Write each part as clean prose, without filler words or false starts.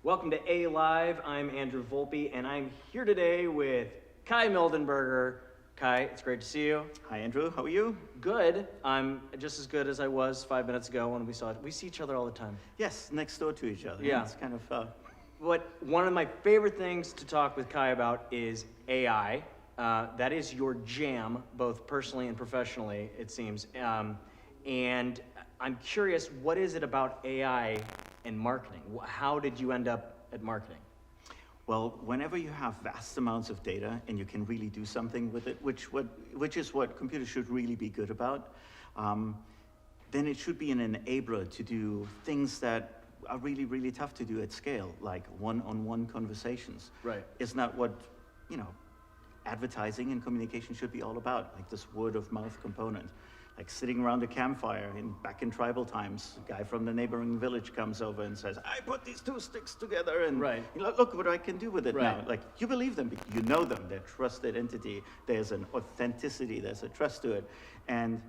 Welcome to A Live. I'm Andrew Volpe, and I'm here today with Kai Mildenberger. Kai, it's great to see you. Hi, Andrew. How are you? Good. I'm just as good as I was 5 minutes ago when we see each other all the time. Yes, next door to each other. Yeah. It's kind of... One of my favorite things to talk with Kai about is AI. That is your jam, both personally and professionally, it seems. And I'm curious, what is it about AI and marketing? How did you end up at marketing? Well, whenever you have vast amounts of data and you can really do something with it, which is what computers should really be good about, then it should be an enabler to do things that are really, really tough to do at scale, like one-on-one conversations. Right. Isn't that what, advertising and communication should be all about, like this word-of-mouth component. Like sitting around a campfire back in tribal times, a guy from the neighboring village comes over and says, I put these two sticks together and look what I can do with it now. Like, you believe them, you know them, they're a trusted entity, there's an authenticity, there's a trust to it. And,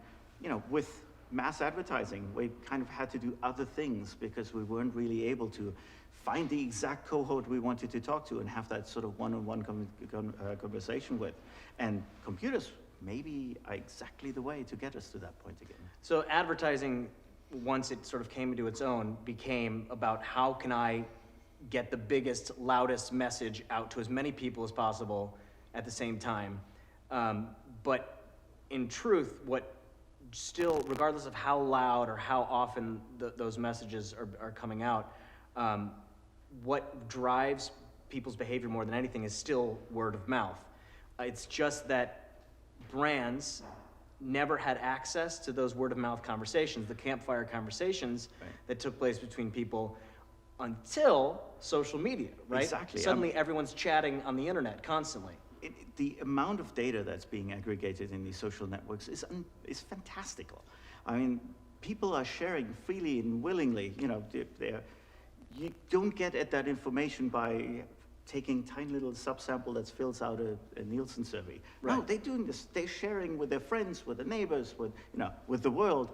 with mass advertising, we kind of had to do other things because we weren't really able to find the exact cohort we wanted to talk to and have that sort of one-on-one conversation with. And computers maybe are exactly the way to get us to that point again. So advertising, once it sort of came into its own, became about how can I get the biggest, loudest message out to as many people as possible at the same time. But in truth, what still, regardless of how loud or how often those messages are coming out, what drives people's behavior more than anything is still word of mouth. It's just that brands never had access to those word-of-mouth conversations, the campfire conversations that took place between people until social media, right? Exactly. Suddenly everyone's chatting on the internet constantly. The amount of data that's being aggregated in these social networks is fantastical. I mean, people are sharing freely and willingly. You don't get at that information by taking tiny little subsample that fills out a Nielsen survey. Right. No, they're doing this. They're sharing with their friends, with their neighbors, with the world.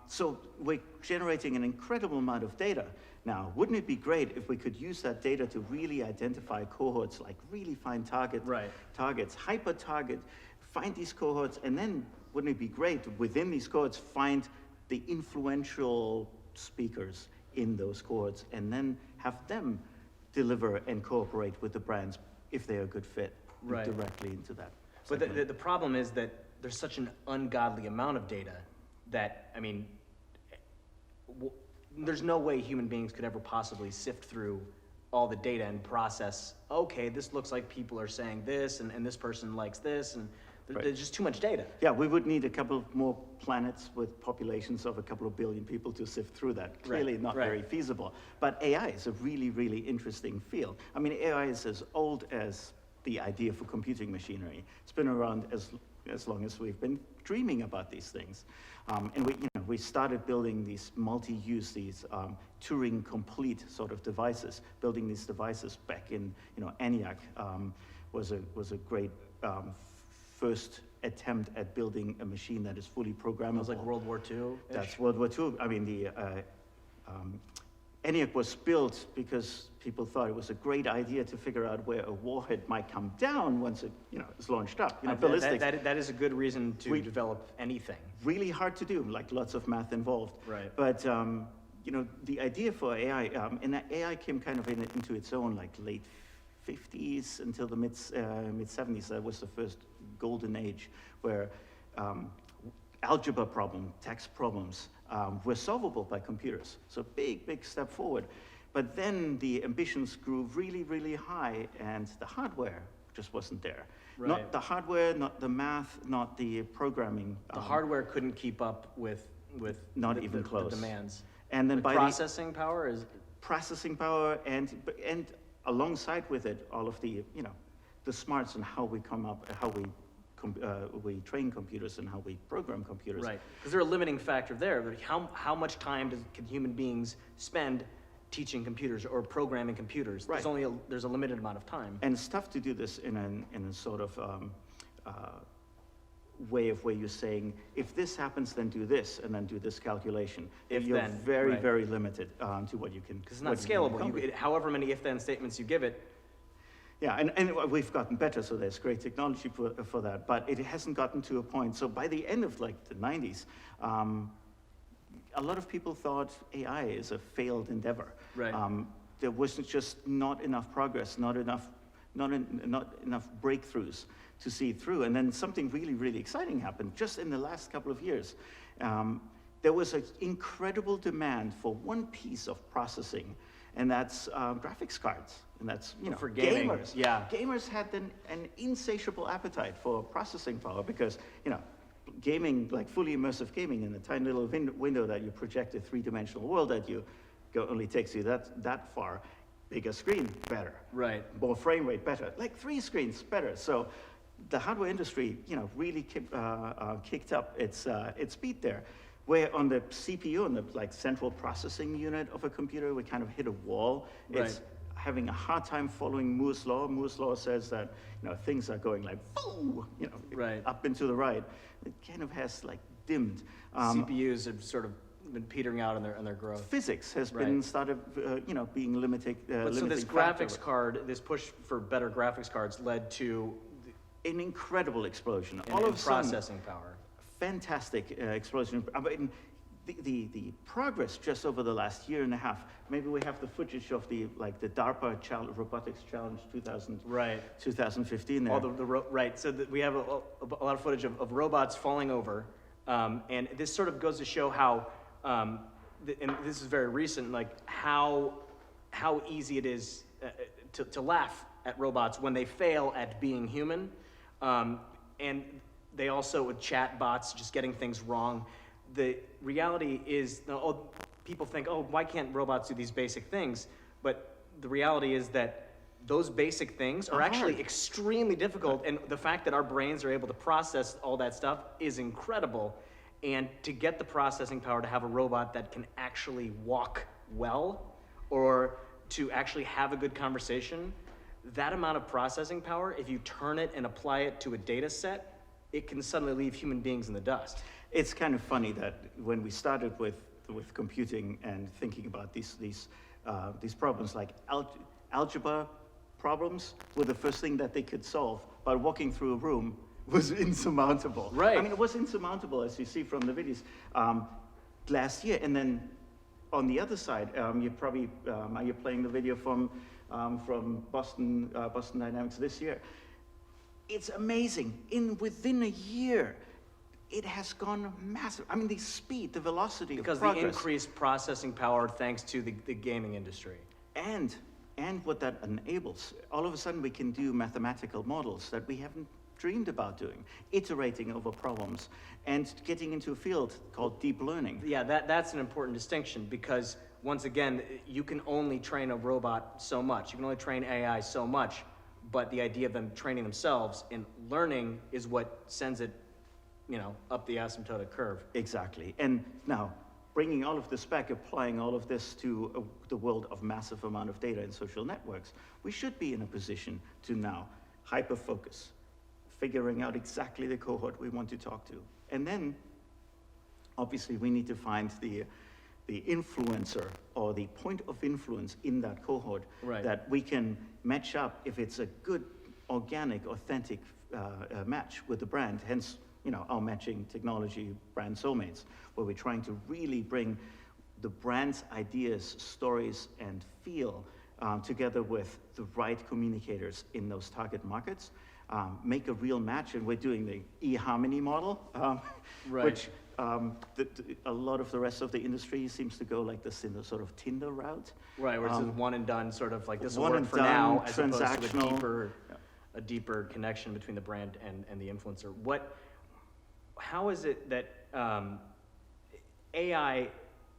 So we're generating an incredible amount of data. Now, wouldn't it be great if we could use that data to really identify cohorts, like really find targets, hyper-target, find these cohorts, and then wouldn't it be great within these cohorts find the influential speakers in those cohorts and then have them deliver and cooperate with the brands if they're a good fit directly into that. But the problem is that there's such an ungodly amount of data that, I mean, there's no way human beings could ever possibly sift through all the data and process, okay, this looks like people are saying this and this person likes this, and there's just too much data. Yeah, we would need a couple more planets with populations of a couple of billion people to sift through that. Clearly not very feasible. But AI is a really, really interesting field. I mean, AI is as old as the idea for computing machinery. It's been around as long as we've been dreaming about these things. And we started building these multi-use, these Turing-complete sort of devices. Building these devices back in, ENIAC was a great first attempt at building a machine that is fully programmable. It was like World War II? That's World War II. I mean, the ENIAC was built because people thought it was a great idea to figure out where a warhead might come down once it, is launched up. Ballistics. That is a good reason to develop anything. Really hard to do, like lots of math involved. Right. But the idea for AI, and AI came kind of into its own, like late 50s until the mid 70s. That was the first golden age where algebra problem, text problems were solvable by computers. So big step forward. But then the ambitions grew really, really high, and the hardware just wasn't there. Right. Not the hardware, not the math, not the programming. The hardware couldn't keep up with not even close. The demands. And then by processing power is processing power, and alongside with it, all of the the smarts and how we come up, how we train computers and how we program computers. Right, because there's a limiting factor there. How much time can human beings spend teaching computers or programming computers? Right. There's a limited amount of time. And it's tough to do this in a sort of way of where you're saying, if this happens, then do this, and then do this calculation. If you're then, very, right. very limited to what you can. Because it's not scalable. However many if-then statements you give it. Yeah, and we've gotten better, so there's great technology for that, but it hasn't gotten to a point. So by the end of like the 90s, a lot of people thought AI is a failed endeavor. Right. There wasn't just not enough progress, not enough breakthroughs to see through. And then something really, really exciting happened just in the last couple of years. There was an incredible demand for one piece of processing, and that's graphics cards. And that's, for gaming. Gamers. Yeah. Gamers had an insatiable appetite for processing power because, gaming, like fully immersive gaming in a tiny little window that you project a three-dimensional world at you, only takes you that far. Bigger screen, better. Right. More frame rate, better. Like 3 screens, better. So the hardware industry, really kicked up its speed there. Where on the CPU, on the central processing unit of a computer, we kind of hit a wall. Right. It's having a hard time following Moore's law. Moore's law says that things are going like right. up and to the right. It kind of has dimmed. CPUs have sort of been petering out in their growth. Physics has been started, being limiting. So this graphics card, this push for better graphics cards led to an incredible explosion. All of processing power. Fantastic explosion. I mean, the progress just over the last year and a half. Maybe we have the footage of the DARPA robotics challenge 2015 there. Right. So we have a lot of footage of robots falling over, and this sort of goes to show how, and this is very recent, how easy it is to laugh at robots when they fail at being human, and they also with chat bots just getting things wrong. The reality is, people think, why can't robots do these basic things? But the reality is that those basic things are actually extremely difficult, and the fact that our brains are able to process all that stuff is incredible. And to get the processing power to have a robot that can actually walk well, or to actually have a good conversation, that amount of processing power, if you turn it and apply it to a data set, it can suddenly leave human beings in the dust. It's kind of funny that when we started with computing and thinking about these problems, like algebra problems were the first thing that they could solve, but walking through a room was insurmountable. Right. I mean, it was insurmountable, as you see from the videos, last year. And then on the other side, you probably are you playing the video from Boston Dynamics this year? It's amazing. Within a year, it has gone massive. I mean, the speed, the velocity of progress. Because the increased processing power thanks to the gaming industry. And what that enables. All of a sudden, we can do mathematical models that we haven't dreamed about doing, iterating over problems, and getting into a field called deep learning. Yeah, that's an important distinction, because once again, you can only train a robot so much. You can only train AI so much, but the idea of them training themselves and learning is what sends it, up the asymptotic curve. Exactly. And now, bringing all of this back, applying all of this to the world of massive amount of data in social networks, we should be in a position to now hyper-focus, figuring out exactly the cohort we want to talk to. And then, obviously, we need to find the influencer or the point of influence in that cohort that we can match up if it's a good, organic, authentic match with the brand. Hence, our matching technology, Brand Soulmates, where we're trying to really bring the brand's ideas, stories, and feel together with the right communicators in those target markets, make a real match. And we're doing the eHarmony model, which a lot of the rest of the industry seems to go like this in the sort of Tinder route. Right, where it's a one and done sort of like this will one work and for done, now, as opposed transactional. to a deeper connection between the brand and the influencer. How is it that AI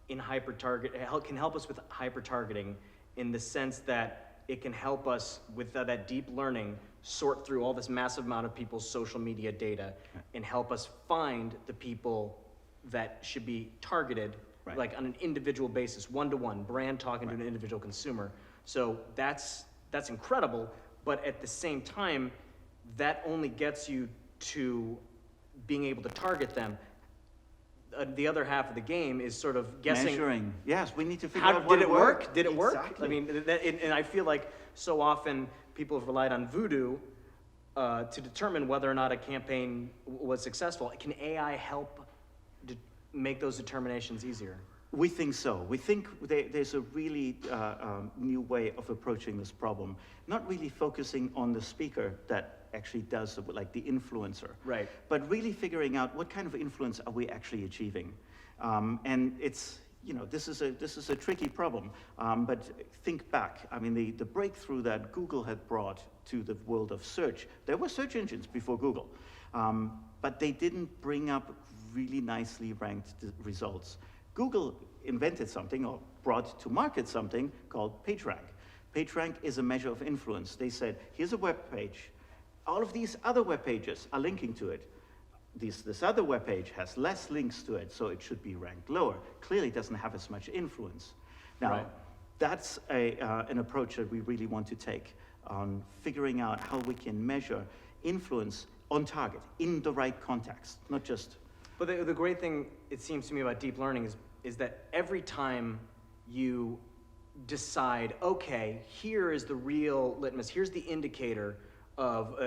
in hyper-target can help us with hyper-targeting in the sense that it can help us with that deep learning sort through all this massive amount of people's social media data and help us find the people that should be targeted like on an individual basis, one-to-one, brand talking to an individual consumer. So that's incredible, but at the same time, that only gets you to being able to target them. The other half of the game is sort of guessing. Measuring. Yes, we need to figure out Did it work? Did it work? Exactly. I mean, and I feel like so often people have relied on voodoo to determine whether or not a campaign was successful. Can AI help make those determinations easier? We think so. We think there's a really new way of approaching this problem. Not really focusing on the speaker that actually does, like the influencer. Right. But really figuring out what kind of influence are we actually achieving. And it's, this is a tricky problem. But think back. I mean, the breakthrough that Google had brought to the world of search, there were search engines before Google, but they didn't bring up really nicely ranked results. Google invented something or brought to market something called PageRank. PageRank is a measure of influence. They said, here's a web page. All of these other web pages are linking to it. This other web page has less links to it, so it should be ranked lower. Clearly doesn't have as much influence. Now, that's an approach that we really want to take on figuring out how we can measure influence on target in the right context, not just. But the great thing, it seems to me, about deep learning is that every time you decide, okay, here is the real litmus, here's the indicator of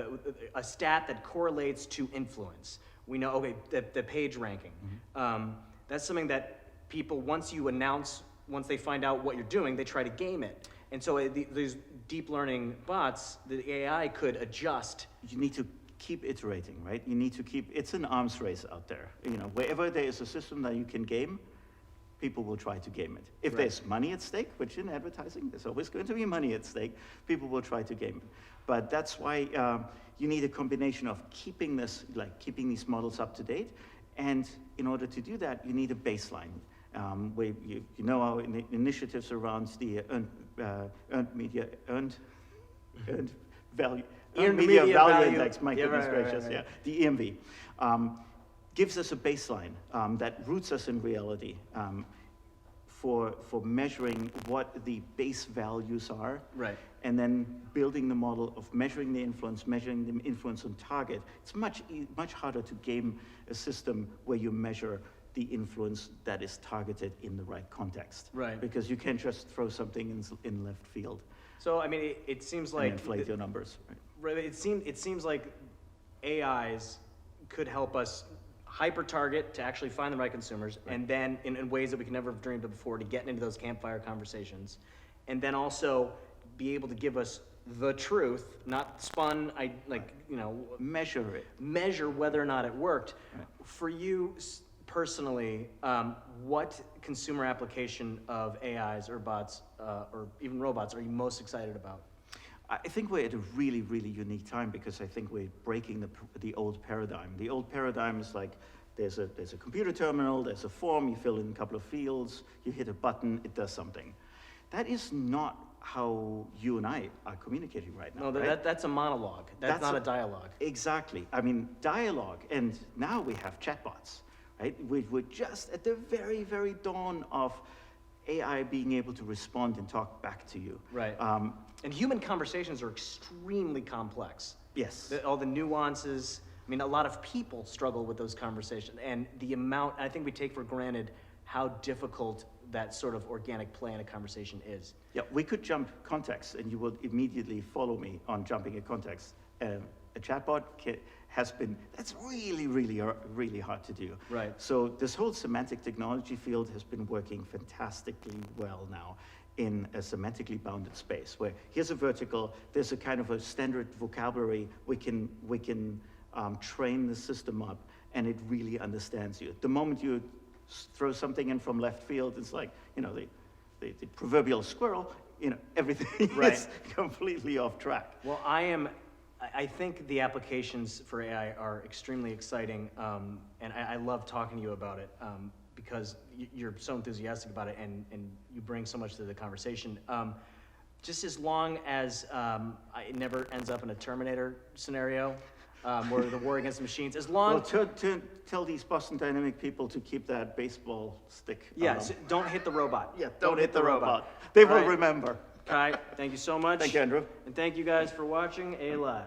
a stat that correlates to influence. We know, okay, the page ranking. That's something that people, once they find out what you're doing, they try to game it. And so these deep learning bots, the AI could adjust. You need to keep iterating, right? You need to keep, it's an arms race out there. Wherever there is a system that you can game, people will try to game it. If there's money at stake, which in advertising, there's always going to be money at stake, people will try to game it. But that's why you need a combination of keeping these models up to date, and in order to do that, you need a baseline. Where our initiatives around the earned media value index, my goodness gracious, the EMV, gives us a baseline that roots us in reality for measuring what the base values are, and then building the model of measuring the influence on target. It's much harder to game a system where you measure the influence that is targeted in the right context. Because you can't just throw something in left field. So, I mean, it seems like... And inflate your numbers. It seems like AIs could help us hyper-target to actually find the right consumers, and then in ways that we could never have dreamed of before, to get into those campfire conversations. And then also be able to give us the truth, not spun, measure it. Measure whether or not it worked. For you personally, what consumer application of AIs or bots, or even robots, are you most excited about? I think we're at a really, really unique time, because I think we're breaking the old paradigm. The old paradigm is like, there's a computer terminal, there's a form, you fill in a couple of fields, you hit a button, it does something. That is not how you and I are communicating right now. No, that's a monologue. That's not a dialogue. Exactly. I mean, dialogue, and now we have chatbots, right? We're just at the very, very dawn of AI being able to respond and talk back to you. And human conversations are extremely complex. Yes. All the nuances. I mean, a lot of people struggle with those conversations, and the amount, I think we take for granted how difficult that sort of organic play in a conversation is. Yeah, we could jump context, and you will immediately follow me on jumping a context. A chatbot that's really, really, really hard to do. So this whole semantic technology field has been working fantastically well now in a semantically bounded space, where here's a vertical, there's a kind of a standard vocabulary, we can train the system up, and it really understands you. The moment you throw something in from left field, it's like, the proverbial squirrel, everything is completely off track. Well, I think the applications for AI are extremely exciting, and I love talking to you about it, because you're so enthusiastic about it, and you bring so much to the conversation. Just as long as it never ends up in a Terminator scenario, where the war against the machines, as long... Well, tell these Boston Dynamic people to keep that baseball stick. So don't hit the robot. Yeah, don't hit the robot. They will remember. Kai, thank you so much. Thank you, Andrew. And thank you guys for watching A Live.